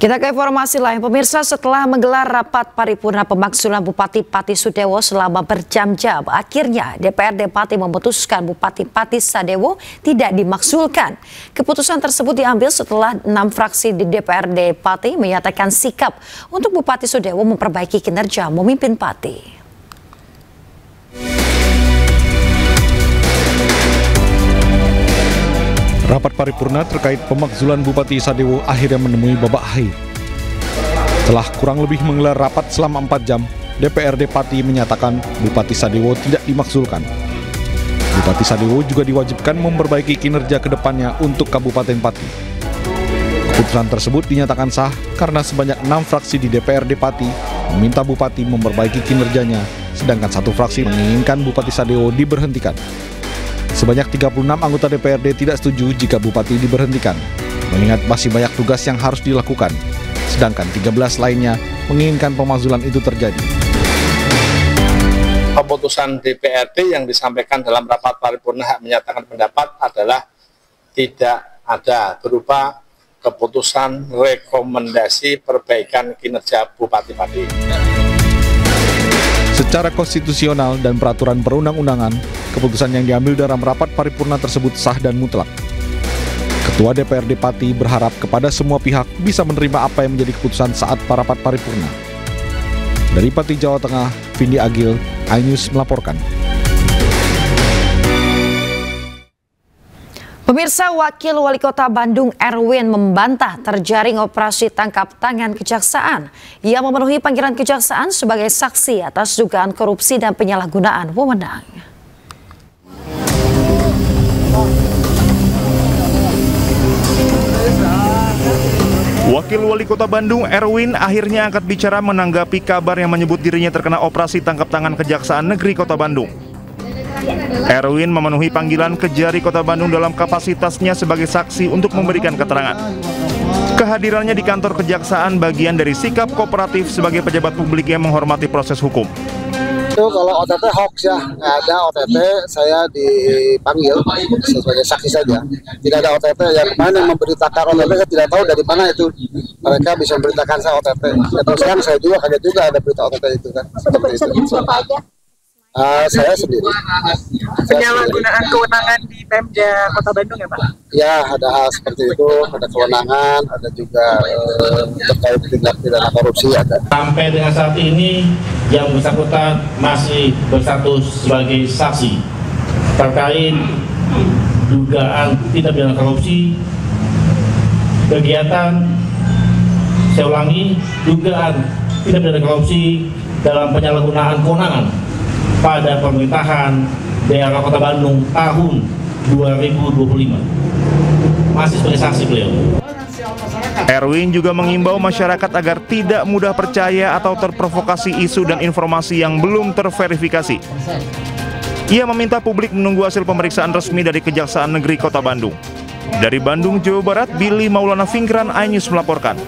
Kita ke informasi lain, pemirsa. Setelah menggelar rapat paripurna pemakzulan Bupati Pati Sudewo selama berjam-jam, akhirnya DPRD Pati memutuskan Bupati Pati Sadewo tidak dimakzulkan. Keputusan tersebut diambil setelah 6 fraksi di DPRD Pati menyatakan sikap untuk Bupati Sudewo memperbaiki kinerja memimpin Pati. Rapat paripurna terkait pemakzulan Bupati Sadewo akhirnya menemui babak akhir. Setelah kurang lebih menggelar rapat selama 4 jam, DPRD Pati menyatakan Bupati Sadewo tidak dimakzulkan. Bupati Sadewo juga diwajibkan memperbaiki kinerja ke depannya untuk Kabupaten Pati. Keputusan tersebut dinyatakan sah karena sebanyak 6 fraksi di DPRD Pati meminta Bupati memperbaiki kinerjanya, sedangkan 1 fraksi menginginkan Bupati Sadewo diberhentikan. Sebanyak 36 anggota DPRD tidak setuju jika Bupati diberhentikan, mengingat masih banyak tugas yang harus dilakukan, sedangkan 13 lainnya menginginkan pemakzulan itu terjadi. Keputusan DPRD yang disampaikan dalam rapat paripurna menyatakan pendapat adalah tidak ada berupa keputusan rekomendasi perbaikan kinerja Bupati Pati. Secara konstitusional dan peraturan perundang-undangan, keputusan yang diambil dalam rapat paripurna tersebut sah dan mutlak. Ketua DPRD Pati berharap kepada semua pihak bisa menerima apa yang menjadi keputusan saat rapat paripurna. Dari Pati, Jawa Tengah, Vindi Agil, iNews melaporkan. Pemirsa, Wakil Wali Kota Bandung Erwin membantah terjaring operasi tangkap tangan kejaksaan. Ia memenuhi panggilan kejaksaan sebagai saksi atas dugaan korupsi dan penyalahgunaan wewenang. Wakil Wali Kota Bandung Erwin akhirnya angkat bicara menanggapi kabar yang menyebut dirinya terkena operasi tangkap tangan Kejaksaan Negeri Kota Bandung. Erwin memenuhi panggilan Kejari Kota Bandung dalam kapasitasnya sebagai saksi untuk memberikan keterangan. Kehadirannya di kantor kejaksaan bagian dari sikap kooperatif sebagai pejabat publik yang menghormati proses hukum. Itu kalau OTT hoax ya, nggak ada OTT, saya dipanggil sebagai saksi saja. Tidak ada OTT, yang kemarin yang memberitakan OTT saya tidak tahu dari mana itu. Mereka bisa memberitakan saya OTT. Ya, terus kan saya juga kaget juga ada berita OTT itu kan. Siapa aja? Saya sendiri. Penyalahgunaan kewenangan di Pemda Kota Bandung ya Pak? Ya, ada hal seperti itu, ada kewenangan, ada juga terkait tindak pidana korupsi ada. Sampai dengan saat ini yang bersangkutan masih berstatus sebagai saksi terkait dugaan tindak pidana korupsi, kegiatan, saya ulangi, dugaan tindak pidana korupsi dalam penyalahgunaan kewenangan pada pemerintahan daerah Kota Bandung tahun 2025. Masih sebagai saksi beliau. Erwin juga mengimbau masyarakat agar tidak mudah percaya atau terprovokasi isu dan informasi yang belum terverifikasi. Ia meminta publik menunggu hasil pemeriksaan resmi dari Kejaksaan Negeri Kota Bandung. Dari Bandung, Jawa Barat, Billy Maulana Fingran, iNews melaporkan.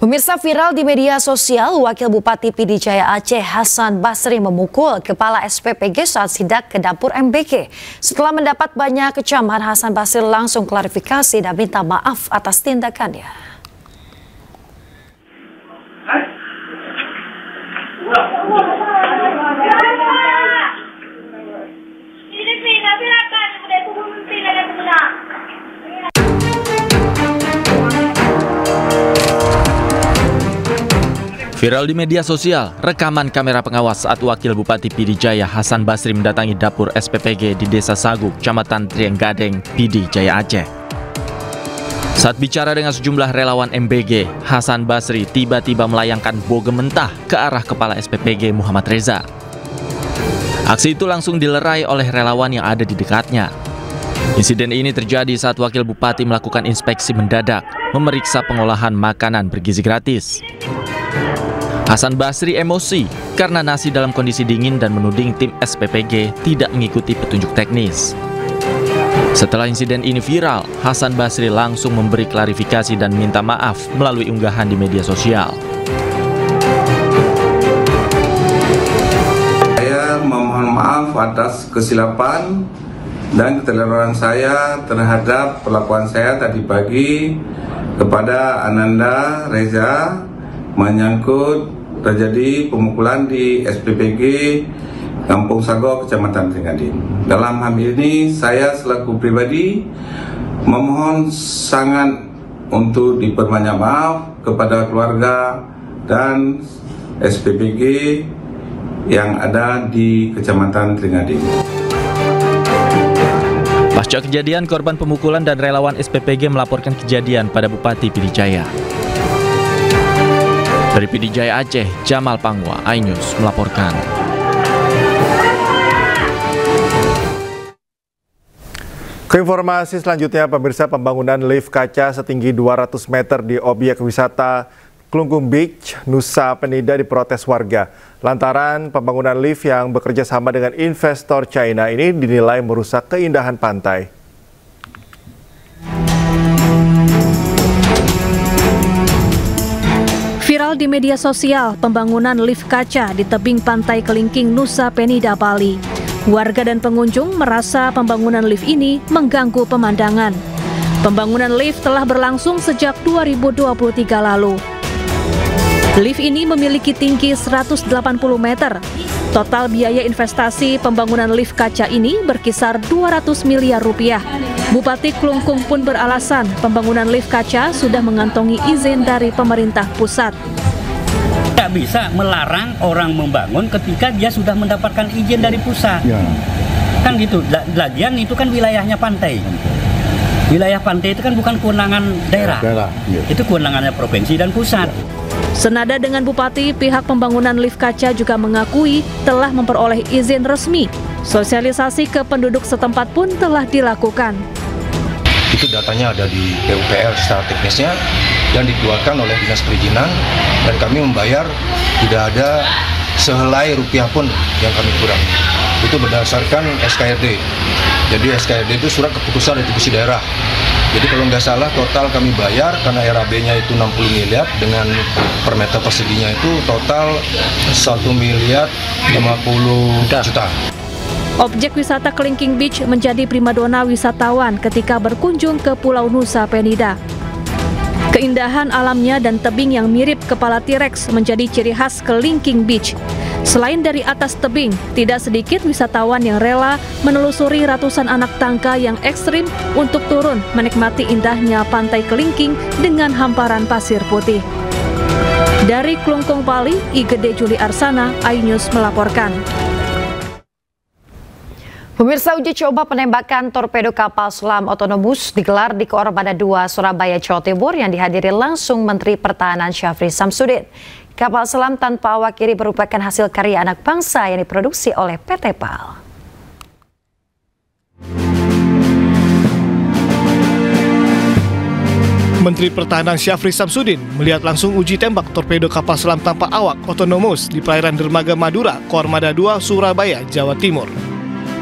Pemirsa, viral di media sosial, Wakil Bupati Pidijaya Aceh Hasan Basri memukul Kepala SPPG saat sidak ke dapur MBG. Setelah mendapat banyak kecaman, Hasan Basri langsung klarifikasi dan minta maaf atas tindakannya. Viral di media sosial, rekaman kamera pengawas saat Wakil Bupati Pidijaya Hasan Basri mendatangi dapur SPPG di Desa Sagu, Kecamatan Trienggadeng, Pidijaya Aceh. Saat bicara dengan sejumlah relawan MBG, Hasan Basri tiba-tiba melayangkan bogem mentah ke arah Kepala SPPG Muhammad Reza. Aksi itu langsung dilerai oleh relawan yang ada di dekatnya. Insiden ini terjadi saat Wakil Bupati melakukan inspeksi mendadak, memeriksa pengolahan makanan bergizi gratis. Hasan Basri emosi karena nasi dalam kondisi dingin dan menuding tim SPPG tidak mengikuti petunjuk teknis. Setelah insiden ini viral, Hasan Basri langsung memberi klarifikasi dan minta maaf melalui unggahan di media sosial. Saya memohon maaf atas kesilapan dan keteledoran saya terhadap perlakuan saya tadi pagi kepada Ananda Reza menyangkut terjadi pemukulan di SPPG Kampung Sago, Kecamatan Tringgading. Dalam hal ini saya selaku pribadi memohon sangat untuk diperbanyak maaf kepada keluarga dan SPPG yang ada di Kecamatan Tringgading. Pasca kejadian, korban pemukulan dan relawan SPPG melaporkan kejadian pada Bupati Pidi Jaya. Dari Pidi Jaya Aceh, Jamal Pangwa, iNews melaporkan. Keinformasi selanjutnya, pemirsa, pembangunan lift kaca setinggi 200 meter di objek wisata Klungkung Beach, Nusa Penida diprotes warga. Lantaran pembangunan lift yang bekerja sama dengan investor China ini dinilai merusak keindahan pantai. Viral di media sosial, pembangunan lift kaca di tebing pantai Kelingking, Nusa Penida, Bali. Warga dan pengunjung merasa pembangunan lift ini mengganggu pemandangan. Pembangunan lift telah berlangsung sejak 2023 lalu. Lift ini memiliki tinggi 180 meter. Total biaya investasi pembangunan lift kaca ini berkisar 200 miliar rupiah. Bupati Klungkung pun beralasan pembangunan lift kaca sudah mengantongi izin dari pemerintah pusat. Tidak bisa melarang orang membangun ketika dia sudah mendapatkan izin dari pusat. Ya. Kan gitu, lagian itu kan wilayahnya pantai. Wilayah pantai itu kan bukan kewenangan daerah. Ya. Itu kewenangannya provinsi dan pusat. Senada dengan Bupati, pihak pembangunan lift kaca juga mengakui telah memperoleh izin resmi. Sosialisasi ke penduduk setempat pun telah dilakukan. Itu datanya ada di PUPR secara teknisnya yang dikeluarkan oleh Dinas Perizinan, dan kami membayar tidak ada sehelai rupiah pun yang kami kurangi. Itu berdasarkan SKRD. Jadi SKRD itu surat keputusan retribusi daerah. Jadi kalau nggak salah total kami bayar karena RAB-nya itu 60 miliar dengan per meter perseginya itu total 1 miliar 50 juta. Objek wisata Kelingking Beach menjadi primadona wisatawan ketika berkunjung ke Pulau Nusa Penida. Keindahan alamnya dan tebing yang mirip kepala T-Rex menjadi ciri khas Kelingking Beach. Selain dari atas tebing, tidak sedikit wisatawan yang rela menelusuri ratusan anak tangga yang ekstrim untuk turun menikmati indahnya pantai Kelingking dengan hamparan pasir putih. Dari Klungkung, Bali, Igede Juli Arsana, iNews melaporkan. Pemirsa, uji coba penembakan torpedo kapal selam otonomus digelar di Koarmada 2 Surabaya, Jawa Timur yang dihadiri langsung Menteri Pertahanan Syafri Samsudin. Kapal selam tanpa awak ini merupakan hasil karya anak bangsa yang diproduksi oleh PT PAL. Menteri Pertahanan Syafri Samsudin melihat langsung uji tembak torpedo kapal selam tanpa awak otonomus di perairan dermaga Madura, Koarmada 2 Surabaya, Jawa Timur.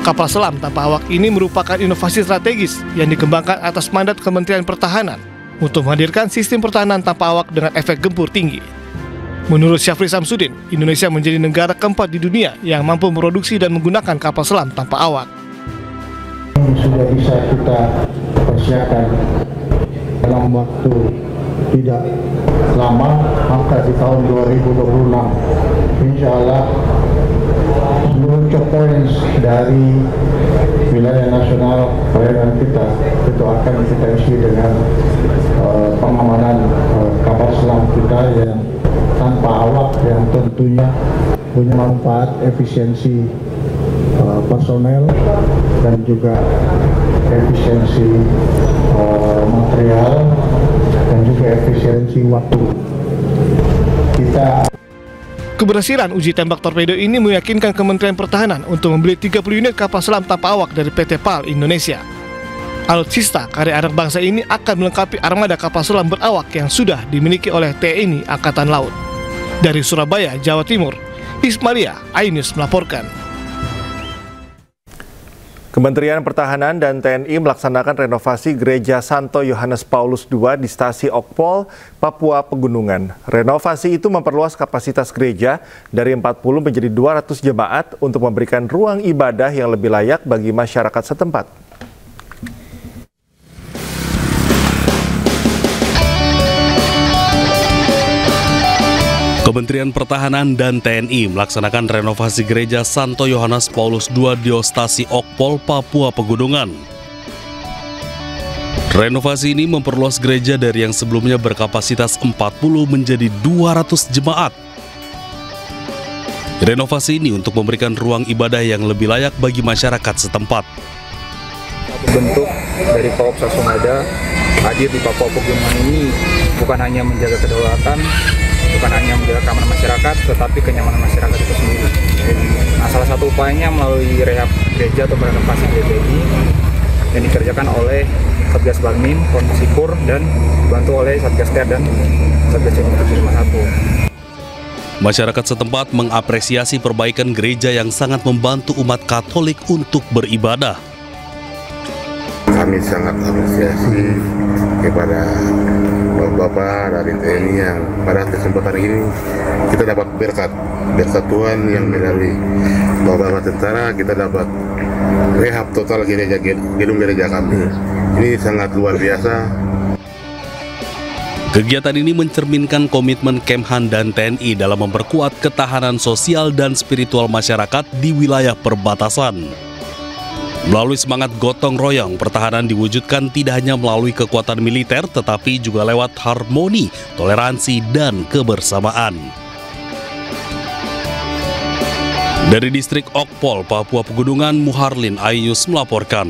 Kapal selam tanpa awak ini merupakan inovasi strategis yang dikembangkan atas mandat Kementerian Pertahanan untuk menghadirkan sistem pertahanan tanpa awak dengan efek gempur tinggi. Menurut Syafri Samsudin, Indonesia menjadi negara keempat di dunia yang mampu memproduksi dan menggunakan kapal selam tanpa awak. Sudah bisa kita persiapkan dalam waktu tidak lama, maka di tahun 2026 insya Allah seluruh checkpoints dari wilayah nasional perairan kita itu akan kita isi dengan pengamanan kapal selam kita yang tanpa awak, yang tentunya punya manfaat efisiensi personel dan juga efisiensi material dan juga efisiensi waktu. Keberhasilan uji tembak torpedo ini meyakinkan Kementerian Pertahanan untuk membeli 30 unit kapal selam tanpa awak dari PT PAL Indonesia. Alutsista karya anak bangsa ini akan melengkapi armada kapal selam berawak yang sudah dimiliki oleh TNI Angkatan Laut. Dari Surabaya, Jawa Timur, Ismalia, iNews melaporkan. Kementerian Pertahanan dan TNI melaksanakan renovasi Gereja Santo Yohanes Paulus II di Stasi Okpol, Papua Pegunungan. Renovasi itu memperluas kapasitas gereja dari 40 menjadi 200 jemaat untuk memberikan ruang ibadah yang lebih layak bagi masyarakat setempat. Kementerian Pertahanan dan TNI melaksanakan renovasi gereja Santo Yohanes Paulus II Diostasi Okpol, Papua Pegunungan. Renovasi ini memperluas gereja dari yang sebelumnya berkapasitas 40 menjadi 200 jemaat. Renovasi ini untuk memberikan ruang ibadah yang lebih layak bagi masyarakat setempat. Bentuk dari Koopsa Sumada hadir di Papua Pegunungan ini bukan hanya menjaga kedaulatan, bukan hanya menjaga keamanan masyarakat, tetapi kenyamanan masyarakat itu sendiri. Nah, salah satu upayanya melalui rehab gereja atau renovasi gereja ini yang dikerjakan oleh Satgas Bagmin, Konsipur, dan dibantu oleh Satgas Ter dan Satgas Cimutut 51. Masyarakat setempat mengapresiasi perbaikan gereja yang sangat membantu umat Katolik untuk beribadah. Kami sangat apresiasi kepada Bapak dari TNI yang pada kesempatan ini kita dapat berkat Tuhan yang melalui Bapak Tentara kita dapat rehab total gedung gereja kami. Ini sangat luar biasa. Kegiatan ini mencerminkan komitmen Kemhan dan TNI dalam memperkuat ketahanan sosial dan spiritual masyarakat di wilayah perbatasan. Melalui semangat gotong royong, pertahanan diwujudkan tidak hanya melalui kekuatan militer, tetapi juga lewat harmoni, toleransi, dan kebersamaan. Dari distrik Okpol, Papua Pegunungan, Muharlin Ayus melaporkan.